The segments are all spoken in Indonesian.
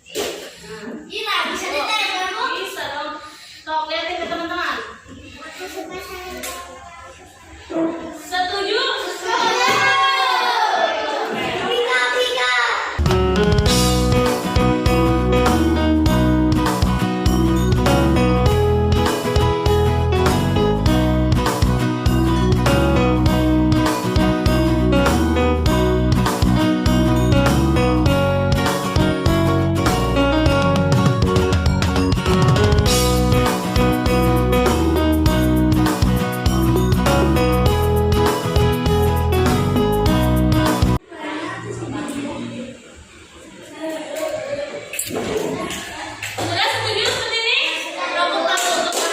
Gila, bisa ditarik kamu? Bisa dong. Sok liatin ke teman-teman. Setuju? Sudah setuju seperti ini? Tepuk tangan untuk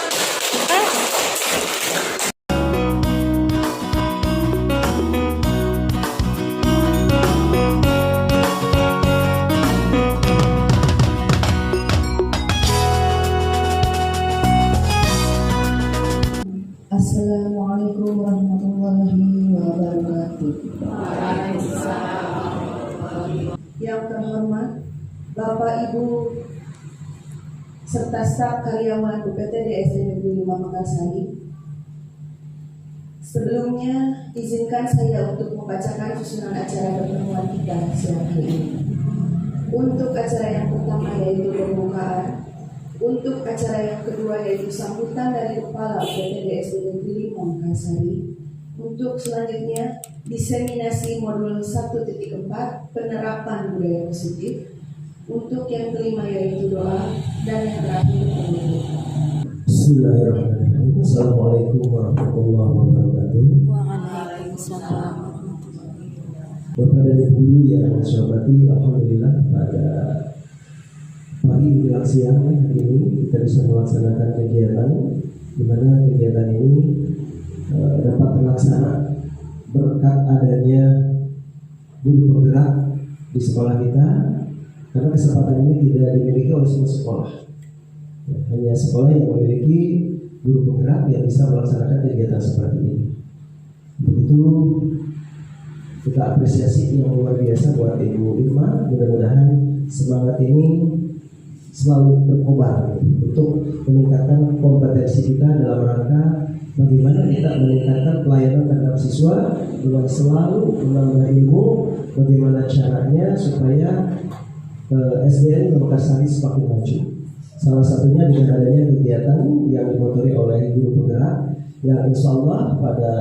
Assalamualaikum warahmatullahi wabarakatuh. Yang terhormat Bapak Ibu serta staf karyawan UPTD SD Negeri 5 Mekarsari. Sebelumnya izinkan saya untuk membacakan susunan acara pertemuan kita siang hari ini. Untuk acara yang pertama yaitu pembukaan. Untuk acara yang kedua yaitu sambutan dari Kepala UPTD SD Negeri 5 Mekarsari. Untuk selanjutnya diseminasi modul 1.4 penerapan budaya positif. Untuk yang kelima yaitu doa dan yang terakhir penutup. Bismillahirrahmanirrahim. Assalamualaikum warahmatullahi wabarakatuh. Waalaikumsalam. Bapak dan Ibu yang saya hormati, alhamdulillah pada pagi menjelang siang hari ini kita bisa melaksanakan kegiatan di mana kegiatan ini dapat terlaksana berkat adanya guru penggerak di sekolah kita, karena kesempatan ini tidak dimiliki oleh semua sekolah. Hanya sekolah yang memiliki guru penggerak yang bisa melaksanakan kegiatan seperti ini. Begitu kita apresiasi yang luar biasa buat Ibu Irma. Mudah-mudahan semangat ini selalu berkobar untuk meningkatkan kompetensi kita dalam rangka bagaimana kita meningkatkan pelayanan terhadap siswa dengan selalu menambah ilmu, bagaimana caranya supaya SDN Mekarsari semakin maju. Salah satunya dengan adanya kegiatan yang dimotori oleh guru penggerak yang insya Allah pada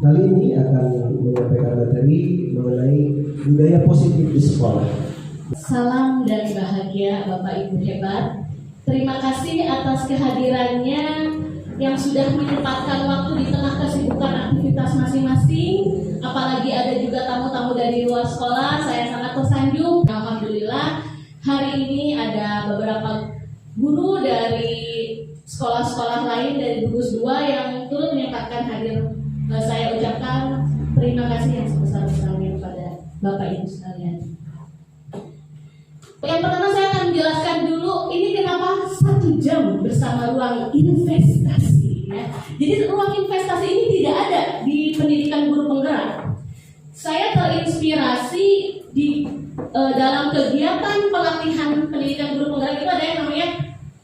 kali ini akan menyampaikan materi mengenai budaya positif di sekolah. salam dan bahagia Bapak Ibu hebat. Terima kasih atas kehadirannya yang sudah menyempatkan waktu di tengah kesibukan aktivitas masing-masing. Apalagi ada juga tamu-tamu dari luar sekolah, saya sangat tersanjung. Alhamdulillah hari ini ada beberapa guru dari sekolah-sekolah lain dari gugus 2 yang turut menyempatkan hadir. Saya ucapkan terima kasih yang sebesar-besarnya kepada Bapak Ibu sekalian. Yang pertama saya akan menjelaskan dulu ini kenapa 1 jam bersama ruang investasi ya. Jadi ruang investasi ini tidak ada di pendidikan guru penggerak. Saya terinspirasi di dalam kegiatan pelatihan pendidikan guru penggerak itu ada yang namanya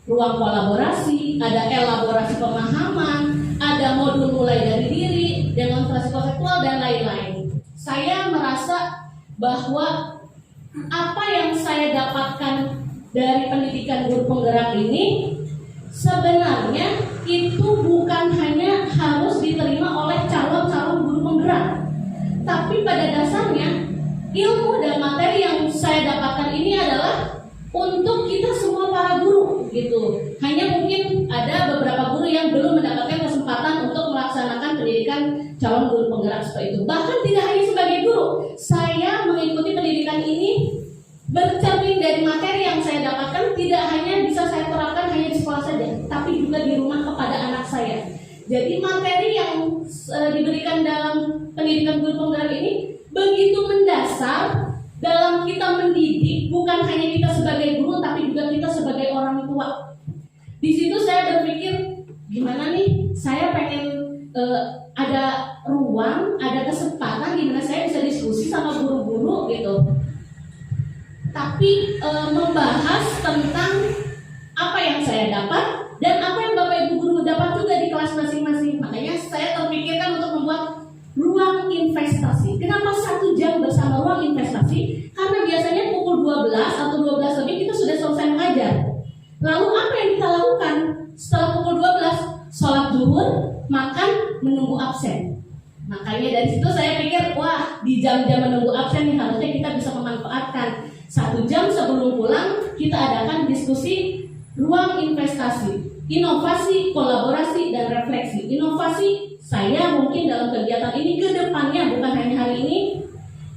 ruang kolaborasi, ada elaborasi pemahaman, ada modul mulai dari diri, demonstrasi konseptual dan lain-lain. Saya merasa bahwa apa yang saya dapatkan dari pendidikan guru penggerak ini sebenarnya itu bukan hanya harus diterima oleh calon-calon guru penggerak, tapi pada dasarnya ilmu dan materi yang saya dapatkan ini adalah untuk kita semua para guru gitu. Hanya mungkin ada beberapa guru yang belum mendapatkan kesempatan untuk melaksanakan pendidikan calon guru penggerak seperti itu. Bahkan tidak hanya sebagai guru, saya mengikuti pendidikan ini bercermin dari materi yang saya dapatkan tidak hanya bisa saya terapkan hanya di sekolah saja, tapi juga di rumah kepada anak saya. Jadi materi yang diberikan dalam pendidikan guru penggerak ini begitu mendasar dalam kita mendidik, bukan hanya kita sebagai guru, tapi juga kita sebagai orang tua. Di situ saya berpikir, gimana nih, saya pengen ada ruang, ada kesempatan gimana saya bisa diskusi sama guru-guru gitu. tapi membahas tentang apa yang saya dapat dan apa yang Bapak Ibu guru dapat juga di kelas masing-masing. Makanya saya terpikirkan untuk membuat ruang investasi. Kenapa 1 jam bersama ruang investasi? Karena biasanya pukul 12 atau 12 lebih kita sudah selesai mengajar. Lalu apa yang kita lakukan? Setelah pukul 12, sholat zuhur, makan, menunggu absen. Makanya dari situ saya pikir, wah, di jam-jam menunggu absen nih harusnya kita bisa memanfaatkan 1 jam sebelum pulang kita adakan diskusi ruang investasi, inovasi, kolaborasi, dan refleksi. Inovasi, saya mungkin dalam kegiatan ini ke depannya, bukan hanya hari ini,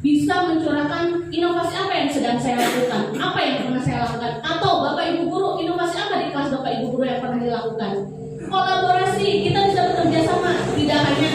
bisa mencurahkan inovasi apa yang sedang saya lakukan, apa yang pernah saya lakukan, atau Bapak Ibu guru, inovasi apa di kelas Bapak Ibu guru yang pernah dilakukan. Kolaborasi, kita bisa bekerja sama, tidak hanya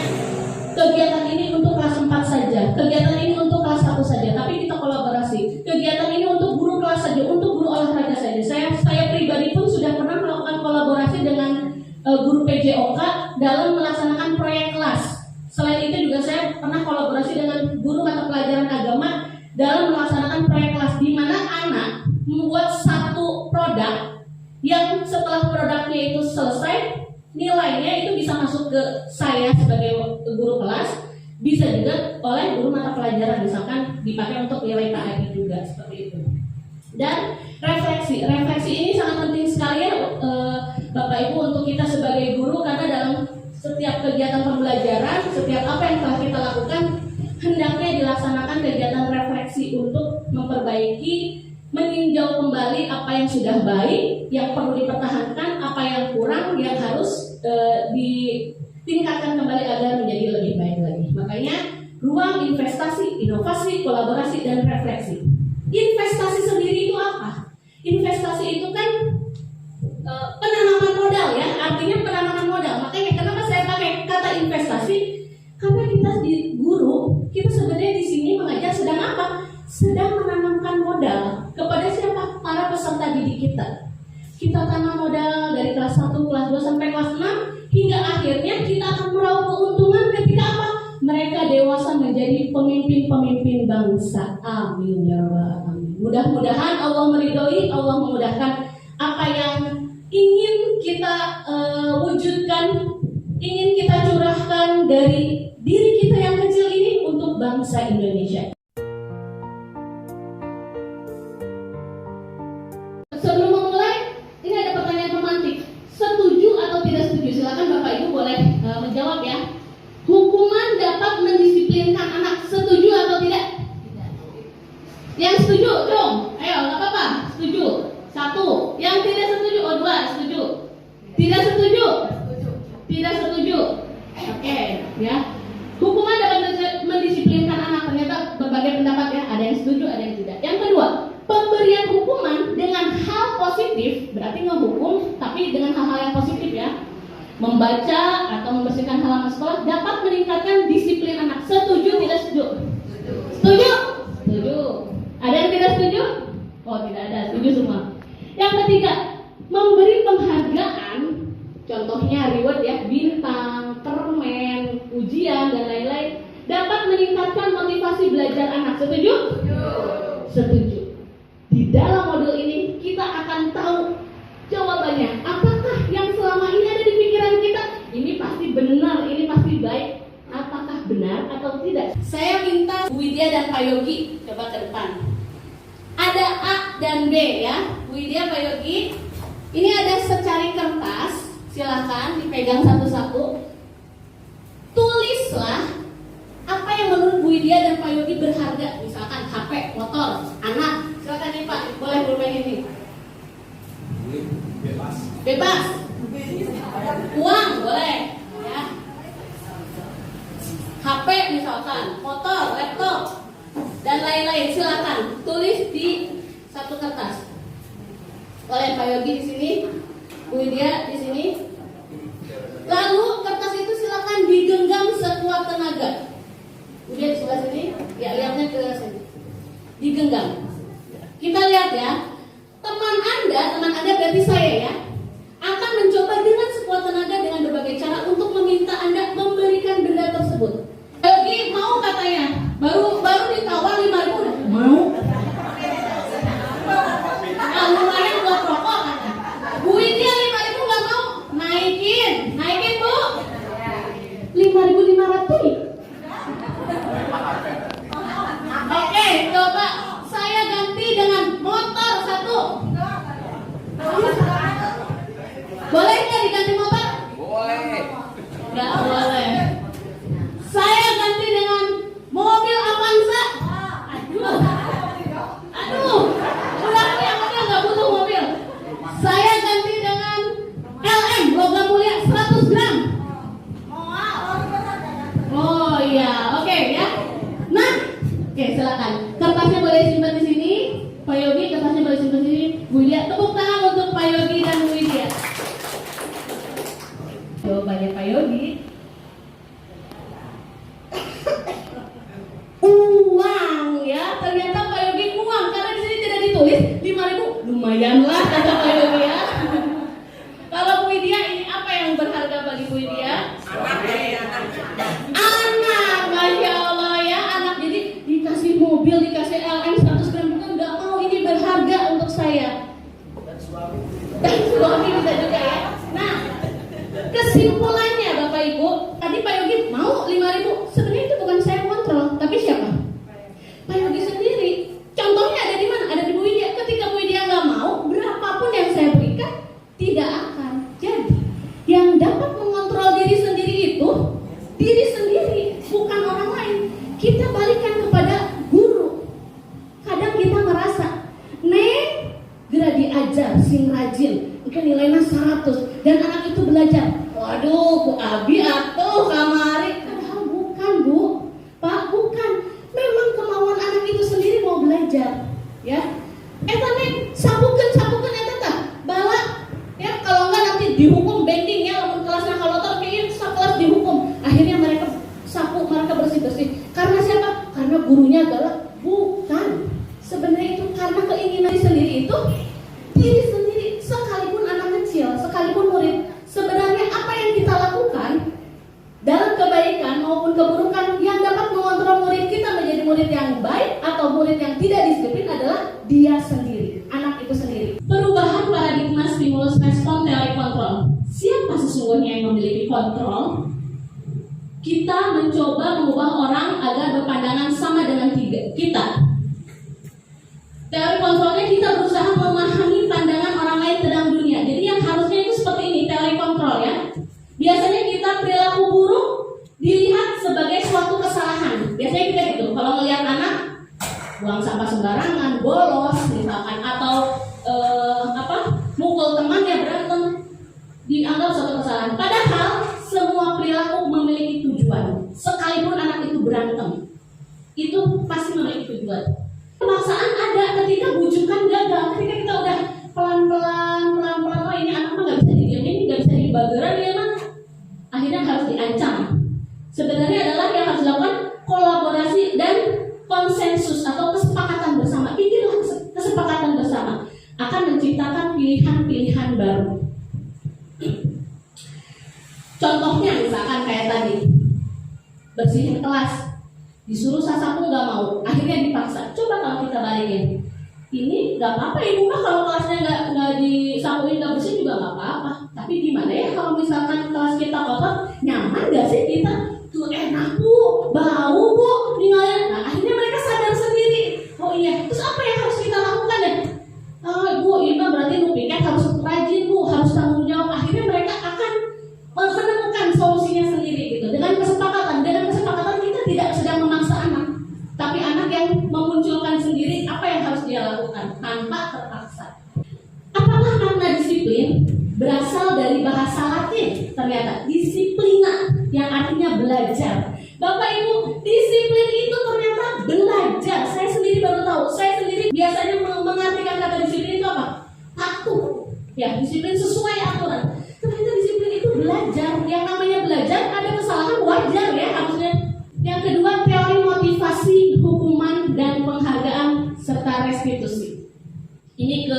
kegiatan ini untuk kelas 4 saja, kegiatan ini untuk kelas 1 saja, tapi kita kolaborasi. Kegiatan ini untuk guru kelas saja, untuk guru olahraga saja. Saya pribadi pun sudah pernah melakukan kolaborasi dengan guru PJOK dalam melaksanakan proyek kelas. Selain itu juga saya pernah kolaborasi dengan guru mata pelajaran agama dalam melaksanakan proyek kelas, di mana anak membuat satu produk yang setelah produknya itu selesai, nilainya itu bisa masuk ke saya sebagai guru kelas, bisa juga oleh guru mata pelajaran, misalkan dipakai untuk nilai KRI juga, seperti itu. Dan refleksi ini sangat penting sekali ya Bapak Ibu untuk kita sebagai guru, karena dalam setiap kegiatan pembelajaran, setiap apa yang telah kita lakukan, hendaknya dilaksanakan kegiatan refleksi untuk memperbaiki, meninjau kembali apa yang sudah baik, yang perlu dipertahankan, apa yang kurang, yang harus ditingkatkan kembali agar menjadi lebih baik lagi. Makanya ruang investasi, inovasi, kolaborasi, dan refleksi. Investasi sendiri itu apa? Investasi itu kan penanaman modal ya, artinya penanaman modal. Makanya kenapa saya pakai kata investasi? Karena kita di guru, kita sebenarnya di sini mengajar sedang apa? Sedang menanamkan modal kepada siapa? Para peserta didik kita. Kita tanam modal dari kelas 1, kelas 2 sampai kelas 6, hingga akhirnya kita akan meraup keuntungan ketika apa? Mereka dewasa menjadi pemimpin-pemimpin bangsa. Amin ya rabbal alamin. Mudah-mudahan Allah meridhoi, Allah memudahkan apa yang ingin kita wujudkan, ingin kita curahkan dari diri kita yang kecil ini untuk bangsa Indonesia. Sebelum memulai, ini ada pertanyaan pemantik. Setuju atau tidak setuju? Silakan Bapak Ibu boleh menjawab ya. Hukuman dapat mendisiplinkan anak. Setuju atau tidak? Tidak. Yang setuju, dong. Ayo, nggak apa-apa. Setuju. 1. Yang tidak setuju, 2. Setuju. Tidak setuju? Tidak setuju. Oke, ya. Hukuman dapat mendisiplinkan anak. Ternyata berbagai pendapat ya. Ada yang setuju, ada yang tidak. Yang kedua, pemberian hukuman dengan hal positif, berarti ngehukum tapi dengan hal-hal yang positif ya. Membaca atau membersihkan halaman sekolah dapat meningkatkan disiplin anak. Setuju tidak setuju? Setuju? Setuju. Ada yang tidak setuju? Oh, tidak ada. Setuju semua. Yang ketiga, memberi penghargaan, contohnya reward ya, bintang, permen, ujian dan lain-lain, dapat meningkatkan motivasi belajar anak. Setuju? Setuju. Di dalam modul ini kita akan tahu jawabannya. Apakah yang selama ini ada di pikiran kita, ini pasti benar, ini pasti baik, apakah benar atau tidak? Saya minta Bu Widya dan Pak Yogi coba ke depan. Ada A dan B ya, Bu Widya, Pak Yogi. Ini ada secari kertas, silakan dipegang satu-satu. Tulislah apa yang menurut Bu Widya dan Pak Yogi berharga. Misalkan HP, motor, anak. Silakan nih Pak, boleh pulpen ini. Bebas. Uang boleh ya. HP misalkan, motor, laptop dan lain-lain, silakan tulis di satu kertas. Oleh Pak Yogi di sini, Bu Widya di sini. Lalu kertas itu silakan digenggam sekuat tenaga. Bu Widya di sebelah sini, ya lihatnya ke sini. Digenggam. Kita lihat ya. Teman Anda berarti saya ya, akan mencoba dengan sekuat tenaga dengan berbagai cara untuk meminta Anda memberikan benda tersebut. Yogi mau katanya, baru ditawar 5.000 udah mau. Bu Widya, tepuk tangan untuk Pak Yogi dan Bu Widya. Jawabannya Pak Yogi, uang ya. Ternyata Pak Yogi uang, karena di sini tidak ditulis 5.000. Lumayan lah kata Pak Yogi ya. Kalau Bu Widya, ini apa yang berharga bagi Bu Widya? Anak, Masya Allah ya, anak. Jadi dikasih mobil, dikasih LM 100 gram, bukan nggak mau, ini berharga untuk saya. Dan suami bisa juga ya. Nah, kesimpulannya Bapak Ibu, tadi Pak Yogi mau 5.000. Sebenarnya itu bukan saya kontrol, tapi siapa? Pak Yogi sendiri. Contohnya ada di mana? Ada di Bu Widya. Ketika Bu Widya nggak mau, berapapun yang saya berikan tidak akan. Jadi, yang dapat mengontrol diri sendiri itu diri sendiri, bukan orang lain. Kita balikan kepada guru. Kadang kita merasa, Neng, gerak diajar, sing rajin, mungkin nilainya 100, dan anak itu belajar. Waduh, Bu Abi atuh kamari. Padahal bukan, Bu. Pak, bukan. Memang kemauan anak itu sendiri mau belajar. Ya. Eta Neng, sabukeun eta tah. Bala. Ya, kalau enggak nanti dihukum bending ya, lamun kelasnya kalotor kayaknya sakelas dihukum. Akhirnya mereka sapu, mereka bersih-bersih. Karena siapa? Karena gurunya galak. Bukan. Sebenarnya itu karena keinginan sendiri itu diri sendiri. Sekalipun anak kecil, sekalipun murid, sebenarnya apa yang kita lakukan dalam kebaikan maupun keburukan yang dapat mengontrol murid kita menjadi murid yang baik atau murid yang tidak disiplin adalah dia sendiri, anak itu sendiri. Perubahan paradigma stimulus respon teori kontrol. Siapa sesungguhnya yang memiliki kontrol? Kita mencoba mengubah orang agar berpandangan sama dengan kita. Teori kontrolnya kita berusaha memahami pandangan orang lain tentang dunia. Jadi yang harusnya itu seperti ini, teori kontrol ya. Biasanya kita perilaku buruk dilihat sebagai suatu kesalahan. Biasanya kita gitu, kalau melihat anak buang sampah sembarangan, bolos misalkan, atau mukul temannya, berantem, dianggap suatu kesalahan. Padahal semua perilaku memiliki tujuan. Sekalipun anak itu berantem, itu pasti memiliki tujuan. Pemaksaan ada ketika bujukan gagal, ketika kita udah pelan-pelan, oh ini anak mah nggak bisa didiemin, nggak bisa dibageran ya mah, akhirnya harus diancam. Sebenarnya adalah yang harus dilakukan kolaborasi dan konsensus atau kesepakatan bersama. Inilah kesepakatan bersama akan menciptakan pilihan-pilihan baru. Contohnya misalkan kayak tadi, bersihin kelas, disuruh sasapu nggak mau, akhirnya dipaksa. Coba kalau kita balikin, ini nggak apa-apa ibu mah kalau kelasnya nggak disapuin, nggak bersih juga nggak apa-apa. Tapi gimana ya kalau misalkan kelas kita kotor, nyaman nggak sih kita? Tuh enak bu, bau bu, ninggalin. Nah akhirnya mereka sadar sendiri. Oh iya, terus apa yang harus kita lakukan ya? Bu, ini berarti bu piket harus rajin bu, harus tanggung jawab. Akhirnya mereka akan menemukan solusinya sendiri gitu. Dengan kesepakatan kita tidak sedang memaksa anak, tapi anak yang memunculkan sendiri apa yang harus dia lakukan tanpa terpaksa. Apakah makna disiplin? Berasal dari bahasa Latin, ternyata disiplina, yang artinya belajar. Bapak Ibu, disiplin itu ternyata belajar. Saya sendiri baru tahu. Saya sendiri biasanya mengartikan kata disiplin itu apa? Patuh. Ya, disiplin sesuai aturan. Ternyata disiplin itu belajar. Yang namanya belajar, ada kesalahan wajar ya harusnya. Yang kedua, teori motivasi, hukuman, dan penghargaan serta restitusi. Ini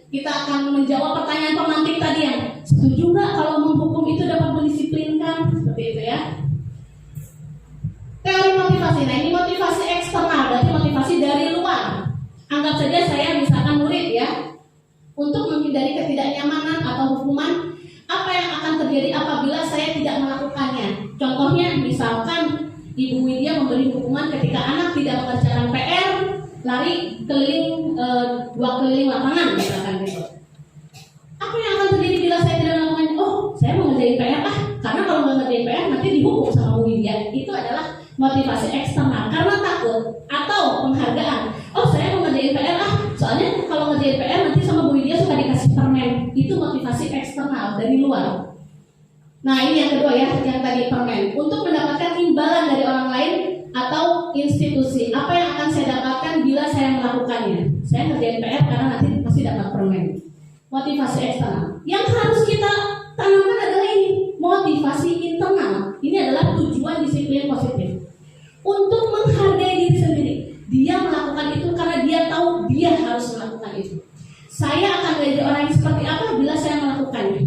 kita akan menjawab pertanyaan pemantik tadi yang setuju nggak kalau menghukum itu dapat mendisiplinkan, seperti itu ya. Teori motivasi, nah ini motivasi eksternal, berarti motivasi dari luar. Anggap saja saya misalkan murid ya, untuk menghindari ketidaknyamanan atau hukuman, apa yang akan terjadi apabila saya tidak melakukannya. Contohnya misalkan Ibu Widya memberi hukuman ketika anak tidak mengerjakan PR, lari keliling 2 keliling lapangan misalkan gitu. Apa yang akan terjadi bila saya tidak melakukannya? Oh, saya mau ngerjain PR karena kalau nggak ngerjain PR nanti dihukum sama Bu Widya. Itu adalah motivasi eksternal karena takut atau penghargaan. Oh, saya mau ngerjain PR soalnya kalau ngerjain PR nanti sama Bu Widya suka dikasih permen. Itu motivasi eksternal dari luar. Nah ini yang kedua ya, yang tadi permen. Untuk mendapatkan imbalan dari orang lain atau institusi. Apa yang akan saya dapatkan bila saya melakukannya? Saya ngerjain PR karena nanti pasti dapat permen. Motivasi eksternal. Yang harus kita tanamkan adalah ini, motivasi internal. Ini adalah tujuan disiplin positif. Untuk menghargai diri sendiri. Dia melakukan itu karena dia tahu dia harus melakukan itu. Saya akan menjadi orang yang seperti apa bila saya melakukannya?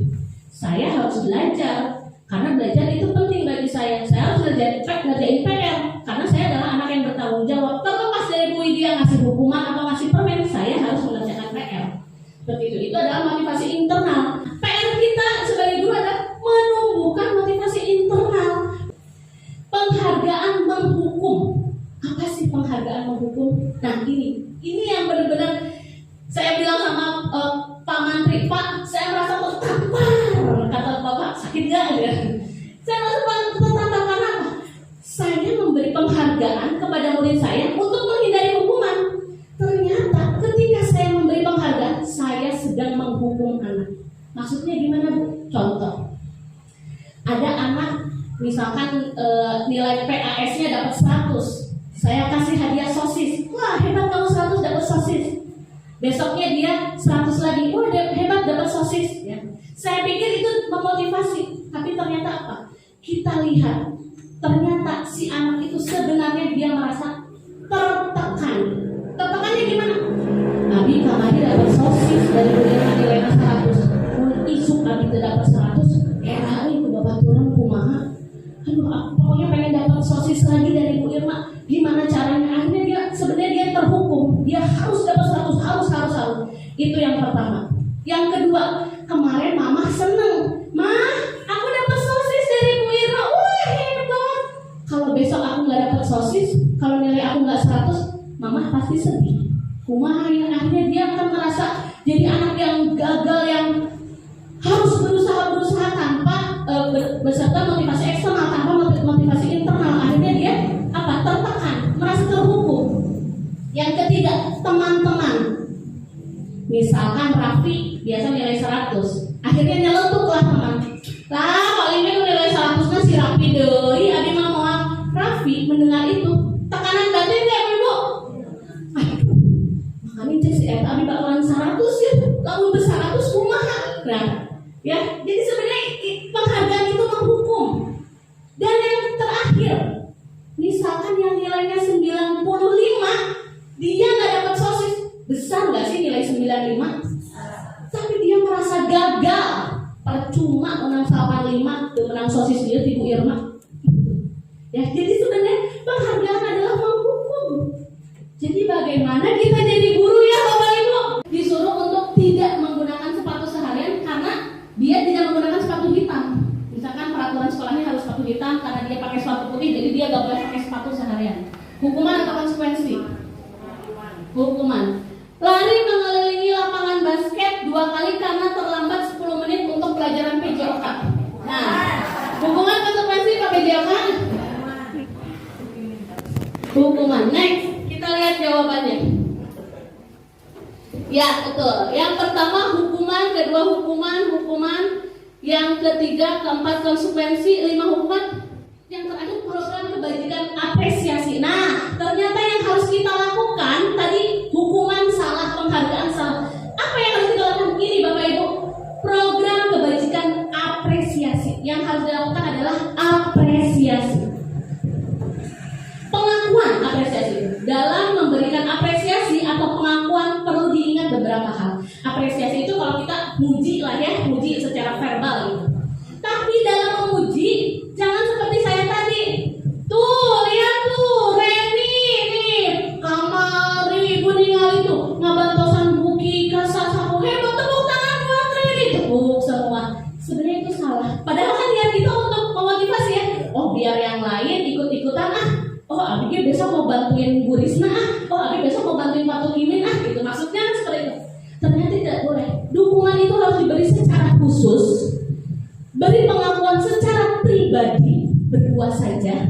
Saya harus belajar, karena belajar itu penting bagi saya. Saya harus ngerjain PR, karena saya adalah anak yang bertanggung jawab. Terlepas dari Bu dia ngasih hukuman atau ngasih permen, saya harus mengerjakan PR. Seperti itu. Itu adalah motivasi internal. PR kita sebagai guru adalah menumbuhkan motivasi internal. Penghargaan menghukum. Apa sih penghargaan menghukum? Nah ini yang benar-benar saya bilang sama Pak Mantri, Pak, saya merasa tertampar. Kata Bapak, sakit gak ya? Saya merasa tertampar karena apa? Saya memberi penghargaan kepada murid saya untuk menghindari hukuman. Ternyata ketika saya memberi penghargaan, saya sedang menghukum anak. Maksudnya gimana, Bu? Contoh, ada anak misalkan nilai PAS-nya dapat 100, saya kasih hadiah sosis. Wah, hebat kamu 100 dapat sosis. Besoknya dia 100 lagi. Wah, hebat dapat sosis ya. Saya pikir itu memotivasi, tapi ternyata apa? Kita lihat, ternyata si anak itu sebenarnya dia merasa tertekan. Tertekannya gimana? Abi kemarin dapat sosis dari nilai 100. Isuk Abi dapat 100. Itu bapak turun kumaha. Aduh, aku pokoknya pengen dapat sosis lagi dari Bu Irma. Gimana caranya? Akhirnya dia sebenarnya dia terhukum. Dia harus dapat 100, harus. Itu yang pertama. Yang kedua, kemarin Mama seneng. Ma, aku dapat sosis dari Bu Irma. Wah, hebat. Kalau besok aku nggak dapat sosis, kalau nilai aku nggak 100, Mama pasti sedih. Kumaha yang akhirnya dia akan merasa jadi anak yang gagal, yang harus berusaha tanpa beserta motivasi eksternal, tanpa motivasi internal. Akhirnya dia tertekan, merasa terhukum. Yang ketiga, teman-teman. Misalkan Raffi biasa nilai 100, akhirnya nyeletuklah teman. Lah paling nilai 100 si Raffi deui, abi mah moal. Raffi mendengar itu, tekanan batin enggak Ibu? Aduh, makanya cek si eta abi bakalan 100 ya, lamun besar 100 kumaha. Nah, ya, jadi sebenarnya penghargaan itu menghukum. Dan yang terakhir, misalkan yang nilainya 95, dia nggak dapat sosis. Besar nggak sih nilai 95? Tapi dia merasa gagal. Percuma menang 85 dan menang sosis dia di Bu Irma. Ya, jadi sebenarnya penghargaan adalah menghukum. Jadi bagaimana kita jadi guru ya Bapak Ibu? Disuruh untuk tidak menggunakan sepatu seharian karena dia tidak menggunakan sepatu hitam. Misalkan peraturan sekolahnya harus sepatu hitam karena dia pakai sepatu putih, jadi dia nggak boleh pakai sepatu seharian. Hukuman atau konsekuensi? Hukuman. Lari mengelilingi lapangan basket 2 kali karena terlambat 10 menit untuk pelajaran PJOK. Nah, hukuman konsekuensi Pak PJOK? Hukuman. Next, kita lihat jawabannya. Ya, betul. Yang pertama hukuman, kedua hukuman, yang ketiga, keempat konsekuensi, 5 hukuman. Yang terakhir program kebajikan apresiasi. Nah, ternyata yang harus kita lakukan tadi hukuman salah, penghargaan salah. Apa yang harus kita lakukan? Ini Bapak Ibu, program kebajikan apresiasi. Yang harus dilakukan adalah apresiasi. Pengakuan apresiasi. Dalam memberikan apresiasi atau pengakuan perlu diingat beberapa hal. Apresiasi itu kalau kita muji lah ya, muji secara verbal gitu. Tapi dalam memuji jangan seperti saya tadi. Tuh, lihat tuh, Reni nih, kamari Ibu ningali tuh, ngabantosan buki kasar sapu hebat, tepuk tangan buat Reni, tepuk semua. Sebenarnya itu salah. Padahal kan niat itu untuk memotivasi ya. Oh, biar yang lain ikut-ikutan ah. Oh, Abi besok mau bantuin Bu Risna ah. Oh, Abi besok mau bantuin Pak Tukimin ah. Gitu maksudnya seperti itu. Ternyata tidak boleh. Dukungan itu harus diberi secara khusus. Beri pengakuan secara pribadi berdua saja.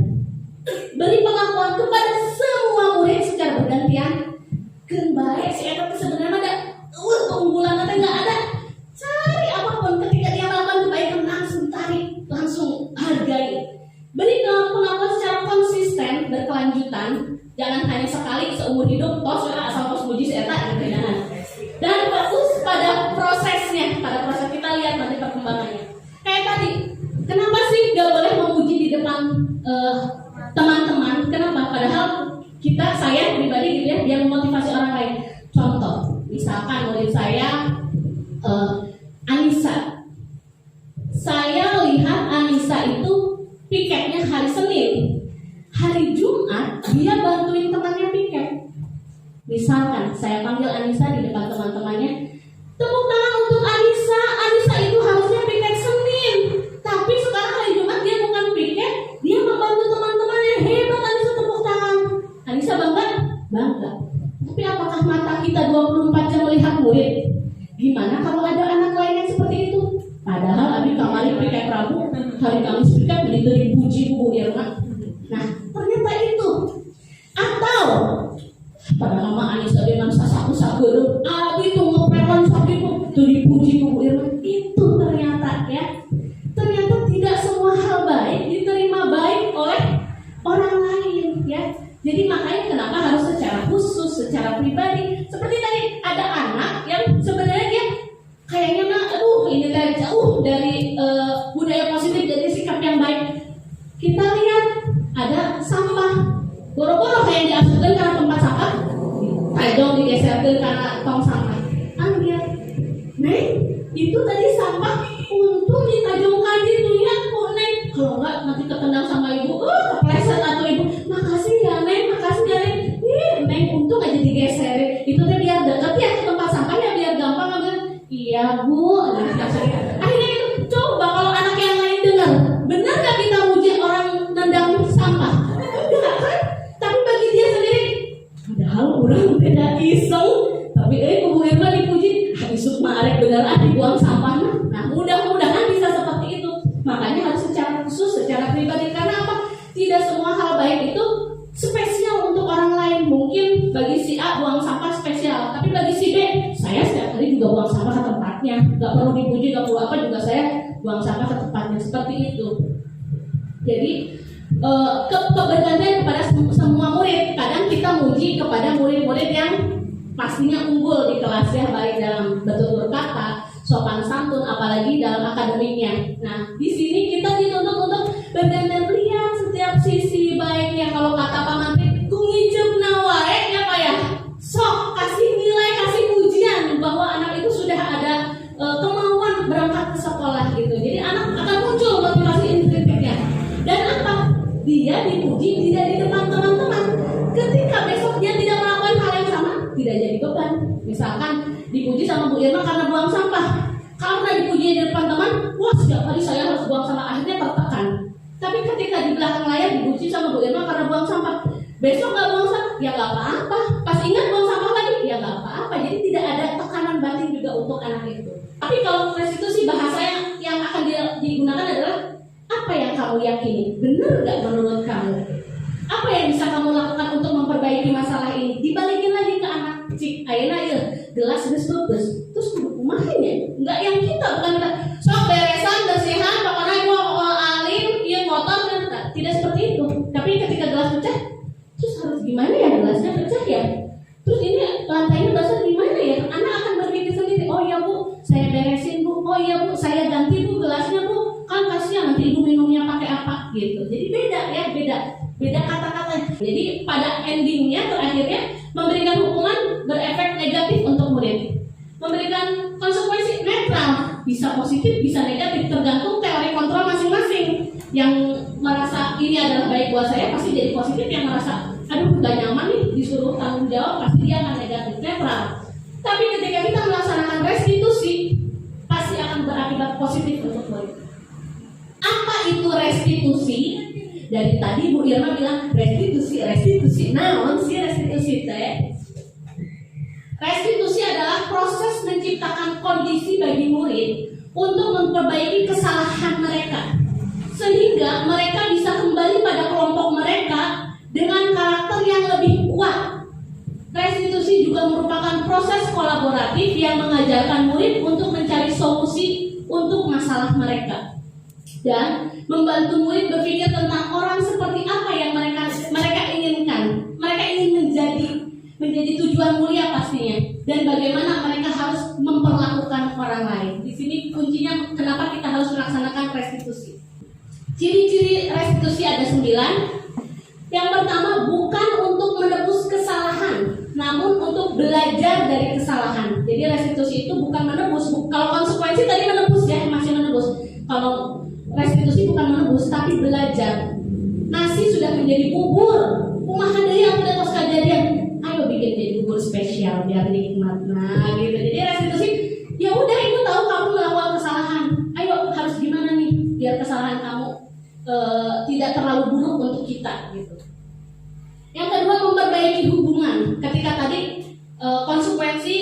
Beri pengakuan kepada semua murid secara bergantian. Kembali si Eta sebenarnya ada keunggulan nanti nggak ada. Cari apapun ketika dia melakukan kebaikan langsung tarik, langsung hargai. Beri pengakuan secara konsisten, berkelanjutan. teman-teman. Kenapa? Padahal saya pribadi gitu ya, yang memotivasi orang lain. Contoh, misalkan murid saya Anissa. Saya lihat Anissa itu piketnya hari Senin. Hari Jumat dia bantuin temannya piket. Misalkan saya panggil Anissa di depan teman-temannya, tepuk tangan untuk Anissa. Anissa itu harusnya piket Senin, tapi sekarang hari Jumat dia bukan piket, dia membantu teman-temannya. Hebat Anissa, tepuk tangan. Anissa bangga? Bangga. Tapi apakah mata kita 24 jam melihat murid? Gimana kalau ada anak lain yang seperti itu? Padahal Abi Kamali piket Rabu, hari Kamis piket beri puji Bu Irma. Nah, ternyata itu. Atau pada nama Anissa dengan sasaku sageru, Abi tuh ngepreman sakiku tuh dipuji Bu Irma. Itu ternyata ya. Ternyata tidak semua hal baik diterima baik oleh orang lain ya. Jadi makanya kenapa harus secara khusus, secara pribadi. Seperti tadi ada anak yang sebenarnya dia kayaknya ini dari jauh dari budaya positif, dari sikap yang baik. Kita lihat ada sampah, boro-boro kayak diasupkan karena tempat sampah, dong digeserkan karena tong sampah. Lihat, Neng, itu tadi sampah untung ditajongkan gitu ya, kok Neng. Kalau enggak nanti ketendang sama ibu, kepleset atau ibu. Makasih ya Neng, makasih ya Neng. Neng untung aja digeserin. Itu teh biar dekat ya ke tempat sampah ya, biar gampang ngambil. Iya Bu. Akhirnya itu coba kalau anak yang lain dengar, benar gak kita muji orang nendang sampah? Enggak kan? Tapi bagi dia sendiri, padahal orang tidak iseng, tapi Bu Irma dipuji, isuk mah arek bener dibuang sampahnya. Nah mudah-mudahan bisa seperti itu. Makanya harus secara khusus, secara pribadi. Karena apa? Tidak semua hal baik itu spesial untuk orang lain. Mungkin bagi si A buang sampah spesial, tapi bagi si B, saya setiap hari juga buang sampah ke tempatnya. Gak perlu dipuji, gak perlu apa, juga saya buang sampah ke tempatnya. Seperti itu. Jadi kebergantian kepada semua murid. Kadang kita muji kepada murid-murid yang pastinya unggul di kelasnya, baik dalam bertutur kata, sopan santun, apalagi dalam akademiknya. Nah, di sini kita dituntut untuk bergantian lihat setiap sisi baiknya. Kalau kata Pak Menteri, kungicup nawae ya Pak ya, sok kasih nilai, kasih pujian bahwa anak itu sudah ada kemauan berangkat ke sekolah gitu. Jadi anak akan muncul motivasi intrinsiknya. Dan apa? Dia dipuji tidak di depan teman-teman. Ketika besok dia tidak melakukan hal yang sama, tidak jadi beban. Misalkan dipuji sama Bu Irma karena buang sampah, karena dipuji di depan teman, wah setiap hari saya harus buang sampah, akhirnya tertekan. Tapi ketika di belakang layar dipuji sama Bu Irma karena buang sampah, besok nggak buang sampah, ya nggak apa-apa. Pas ingat buang sampah lagi, ya nggak apa-apa. Jadi tidak ada tekanan batin juga untuk anak itu. Tapi kalau restitusi, bahasa yang akan digunakan adalah apa yang kamu yakini, benar nggak menurut kamu? Apa yang bisa kamu lakukan untuk memperbaiki masalah ini? Dibalikin lagi ke anak. Cik, ayeuna ya gelas geus bagus. Terus kumaha ya? Enggak yang kita, bukan kita. Sok beresan, bersihan, pokoknya ibu alim, ieu kotor kan. Tidak seperti itu. Tapi ketika gelas pecah, terus harus gimana ya gelasnya pecah ya? Terus ini lantainya basah gimana ya? Anak akan berpikir sendiri. Oh iya Bu, saya beresin Bu. Oh iya Bu, saya ganti Bu gelasnya Bu. Kan kasihan nanti ibu minumnya pakai apa gitu. Jadi beda ya, beda kata-katanya. Jadi pada endingnya, terakhirnya memberikan hukuman berefek negatif untuk murid, memberikan konsekuensi netral, bisa positif bisa negatif tergantung teori kontrol masing-masing. Yang merasa ini adalah baik buat saya pasti jadi positif, yang merasa aduh gak nyaman nih disuruh tanggung jawab pasti dia akan negatif. Netral. Tapi ketika kita melaksanakan restitusi pasti akan berakibat positif untuk murid. Apa itu restitusi? Dari tadi Bu Irma bilang restitusi. Naon sih restitusi teh? Restitusi adalah proses menciptakan kondisi bagi murid untuk memperbaiki kesalahan mereka, sehingga mereka bisa kembali pada kelompok mereka dengan karakter yang lebih kuat. Restitusi juga merupakan proses kolaboratif yang mengajarkan murid untuk mencari solusi untuk masalah mereka dan membantu murid berpikir tentang orang seperti apa yang mereka inginkan. Mereka ingin menjadi tujuan mulia pastinya, dan bagaimana mereka harus memperlakukan orang lain. Di sini kuncinya kenapa kita harus melaksanakan restitusi. Ciri-ciri restitusi ada 9. Yang pertama, bukan untuk menebus kesalahan, namun untuk belajar dari kesalahan. Jadi restitusi itu bukan menebus. Kalau konsekuensi tadi menebus ya, masih menebus. Kalau restitusi bukan menebus, tapi belajar. Nasi sudah menjadi bubur, kumaha deui yang udah tos kejadian. Ayo bikin jadi bubur spesial biar nikmat. Nah, gitu. Jadi restitusi, ya udah ibu tahu kamu melakukan kesalahan. Ayo harus gimana nih biar kesalahan kamu tidak terlalu buruk untuk kita gitu. Yang kedua, memperbaiki hubungan. Ketika tadi konsekuensi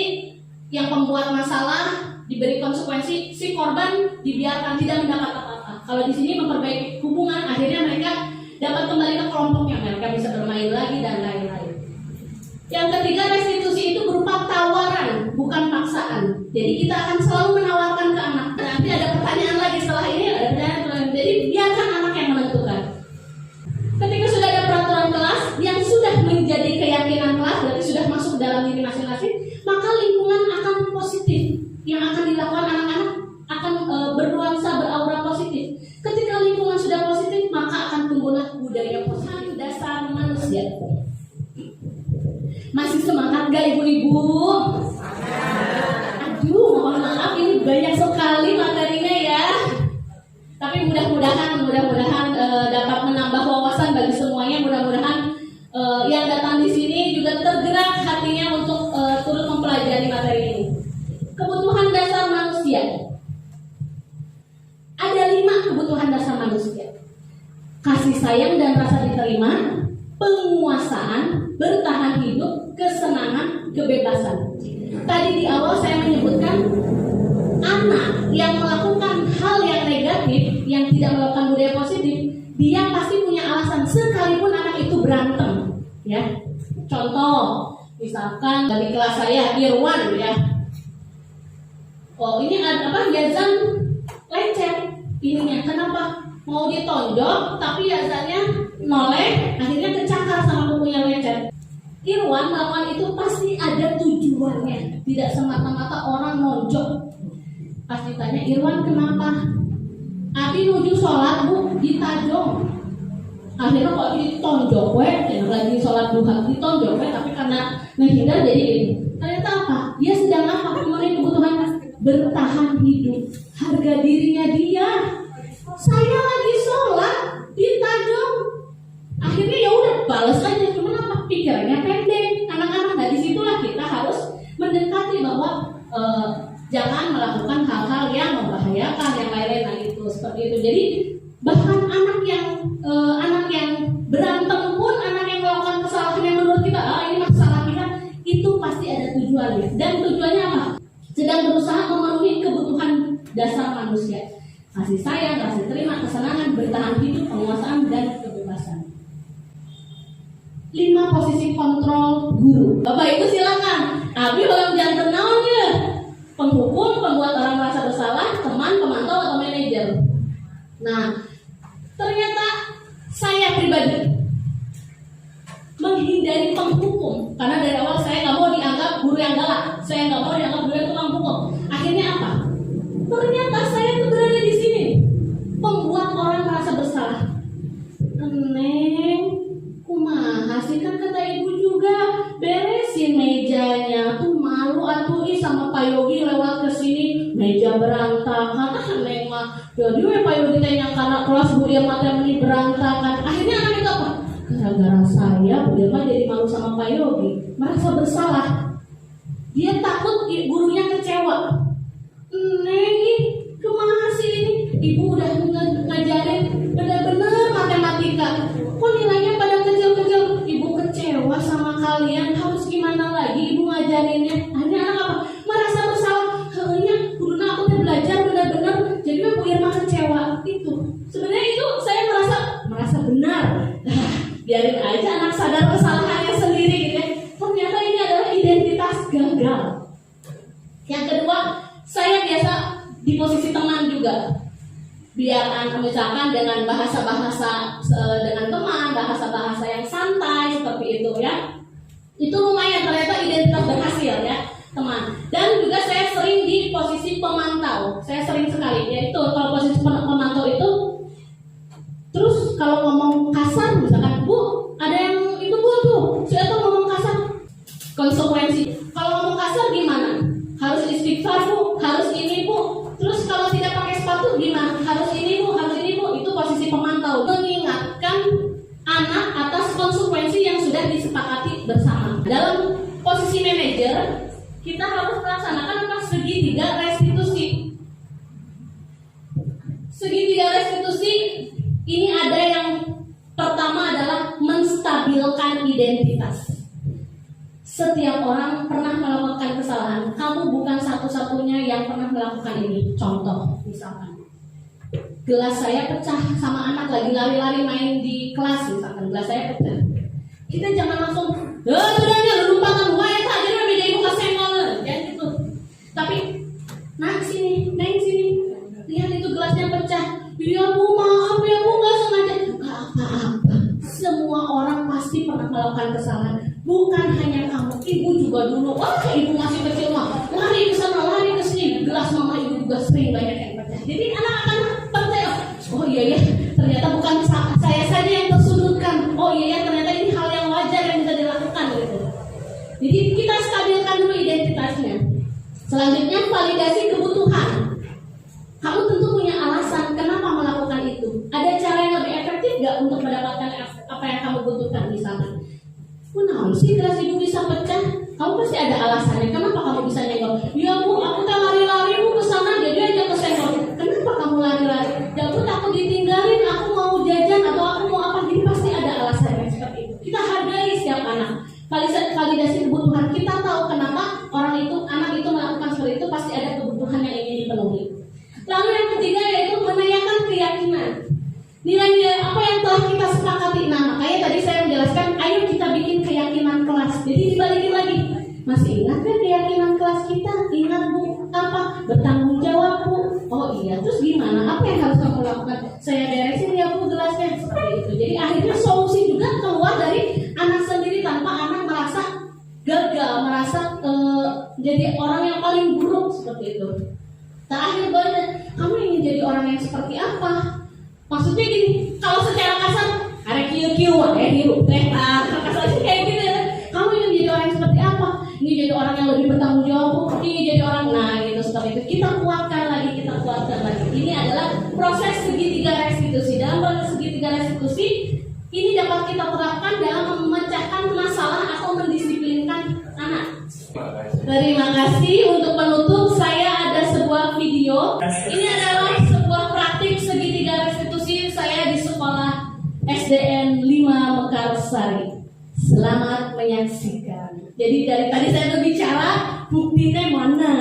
yang pembuat masalah diberi konsekuensi, si korban dibiarkan tidak mendapat apa-apa. Kalau di sini memperbaiki hubungan, akhirnya mereka dapat kembali ke kelompoknya, mereka bisa bermain lagi dan lain-lain. Yang ketiga, restitusi itu berupa tawaran, bukan paksaan. Jadi kita akan selalu menawarkan ke anak. Nanti ada pertanyaan lagi setelah ini, ada pertanyaan. Jadi biarkan anak yang menentukan. Ketika sudah ada peraturan kelas yang sudah menjadi keyakinan kelas, berarti sudah masuk dalam diri masing-masing, maka lingkungan akan positif. Yang akan dilakukan anak-anak akan bernuansa, beraura positif. Ketika lingkungan sudah positif, maka akan tumbuhlah budaya positif. Dasar manusia. Masih semangat gak ibu-ibu? Aduh, mohon maaf ini banyak sekali materinya ya. Tapi mudah-mudahan dapat menambah wawasan bagi semuanya. Mudah-mudahan yang datang di sini juga tergerak hatinya untuk turut mempelajari materi ini. Kebutuhan dasar manusia. Ada 5 kebutuhan dasar manusia. Kasih sayang dan rasa diterima, penguasaan, bertahan hidup, kesenangan, kebebasan. Tadi di awal saya menyebutkan anak yang melakukan hal yang negatif, yang tidak melakukan budaya positif, dia pasti punya alasan sekalipun anak itu berantem, ya. Contoh, misalkan dari kelas saya Irwan, ya. Oh ini ada apa? Yazan lecet, ininya kenapa? Mau ditonjok, tapi yazannya noleh, akhirnya kecakar sama bukunya lecet. Irwan melakukan itu pasti ada tujuannya, tidak semata-mata orang nonjok. Pas ditanya, Irwan kenapa? Abi nuju sholat bu, ditajong. Akhirnya kok ditonjok lagi sholat duha, ditonjok tapi karena menghindar jadi ini. Ternyata apa? Dia sedang apa? Memenuhi kebutuhan bertahan hidup, harga dirinya dia. Saya lagi sholat, ditajong. Akhirnya ya udah balas aja, cuman apa? Pikirannya pendek. Anak-anak, nah disitulah kita harus mendekati bahwa jangan melakukan hal-hal yang membahayakan, yang lain-lain. Nah itu seperti itu. Jadi bahkan anak yang berantem pun, anak yang melakukan kesalahan yang menurut kita ini masalah kita, itu pasti ada tujuannya. Dan tujuannya apa? Sedang berusaha memenuhi kebutuhan dasar manusia. Kasih sayang, kasih terima, kesenangan, bertahan hidup, penguasaan, dan kebebasan. 5 posisi kontrol guru. Bapak Ibu silakan. Abi orang jantan naonnya. Penghukum, pembuat orang merasa bersalah, teman, pemantau, atau manajer. Nah, ternyata saya pribadi menghindari penghukum karena dari awal saya nggak mau dianggap guru yang galak, saya nggak mau dianggap guru yang tukang hukum. Akhirnya apa? Ternyata saya tuh berada di sini, membuat orang merasa bersalah. Neng, kumaha sih kan kata ibu juga beresin mejanya, tuh malu atuh sama Pak Yogi lewat ke sini meja berantakan. Neng mah jadi Pak Yogi tanya karena kelas bu dia materi berantakan. Akhirnya anak itu apa? Gara-gara saya bu dia mah jadi malu sama Pak Yogi, merasa bersalah. Dia takut gurunya kecewa. Neng, kumaha sih ini? Ibu udah ngajarin benar-benar matematika, kok nilainya pada kecil-kecil. Ibu kecewa sama kalian, harus gimana lagi ibu ngajarinnya? Hanya anak apa? Merasa bersalah. Hanya guruna aku udah belajar benar-benar, jadi Bu Irma kecewa. Itu sebenarnya itu saya merasa benar. Biarin aja anak sadar kesalahannya sendiri gitu ya. Ternyata ini adalah identitas gagal. Yang kedua, saya biasa di posisi teman juga. Biar misalkan dengan bahasa-bahasa dengan teman, bahasa-bahasa yang santai seperti itu ya. Itu lumayan, ternyata identitas berhasil ya teman. Dan juga saya sering di posisi pemantau. Saya sering sekali, yaitu kalau posisi pemantau itu istighfar Bu, harus ini Bu. Terus kalau tidak pakai sepatu gimana? Harus ini Bu, harus ini Bu. Itu posisi pemantau, mengingatkan anak atas konsekuensi yang sudah disepakati bersama. Dalam posisi manajer, kita harus melaksanakan segitiga restitusi. Segitiga restitusi ini ada yang pertama adalah menstabilkan identitas. Setiap orang pernah melakukan kesalahan. Kamu bukan satu-satunya yang pernah melakukan ini. Contoh, misalkan gelas saya pecah sama anak lagi lari-lari main di kelas, misalkan gelas saya pecah. Kita jangan langsung, udah lupakan gua ya tak, jadi beda ibu kesenggol, jangan gitu. Tapi, naik sini, lihat itu gelasnya pecah. Iya Bu, maaf ya Bu, nggak sengaja. Nggak apa-apa. Semua orang pasti pernah melakukan kesalahan. Bukan hanya kamu, ibu juga dulu. Wah, ibu masih kecil mah, lari ke sana, lari ke sini. Gelas mama ibu juga sering banyak yang pecah. Jadi anak akan percaya, oh iya ya, ternyata bukan saya saja yang tersudutkan. Oh iya ya, ternyata ini hal yang wajar yang bisa dilakukan gitu. Jadi kita stabilkan dulu identitasnya. Selanjutnya validasi kebutuhan. Kamu tentu punya alasan kenapa melakukan itu. Ada cara yang lebih efektif nggak untuk mendapatkan apa yang kamu butuhkan misalkan? Kenapa sih gelas ibu bisa pecah? Kamu pasti ada alasannya. Kenapa kamu bisa nyenggol? Ya Bu, aku tak lari-lari Bu ke sana, jadi aja kesenggol. Kenapa kamu lari-lari? Ya Bu, takut ditinggalin. Aku mau jajan atau aku mau apa? Jadi pasti ada alasannya seperti itu. Kita hargai setiap anak. Validasi kebutuhan. Kita tahu kenapa anak itu melakukan seperti itu. Pasti ada kebutuhan yang ingin dipenuhi. Lalu yang ketiga yaitu menanyakan keyakinan. Nilai apa yang telah kita sepakati. Nah, makanya tadi saya menjelaskan, ayo kita bikin keyakinan kelas. Jadi dibalikin lagi. Masih ingat kan keyakinan kelas kita? Ingat Bu, apa? Bertanggung jawab Bu. Oh iya, terus gimana? Apa yang harus kamu lakukan? Saya beresin ya Bu gelasnya. Seperti itu. Jadi akhirnya solusi juga keluar dari anak sendiri tanpa anak merasa gagal, merasa jadi orang yang paling buruk seperti itu. Terakhir kamu ingin jadi orang yang seperti apa? Maksudnya gini, kalau secara kasar ada kiu-kiu, hirup teh, kasarnya kayak gitu ya. Kamu ingin jadi orang yang seperti apa? Ingin jadi orang yang lebih bertanggung jawab, ingin jadi orang, nah gitu seperti itu. Kita kuatkan lagi. Ini adalah proses segitiga restitusi. Dalam proses segitiga restitusi, ini dapat kita terapkan dalam memecahkan masalah atau mendisiplinkan anak. Terima kasih. Untuk penutup, saya ada sebuah video. Ini adalah sebuah praktik segitiga restitusi saya di sekolah SDN 5 Mekarsari. Selamat menyaksikan. Jadi dari tadi saya berbicara, buktinya mana?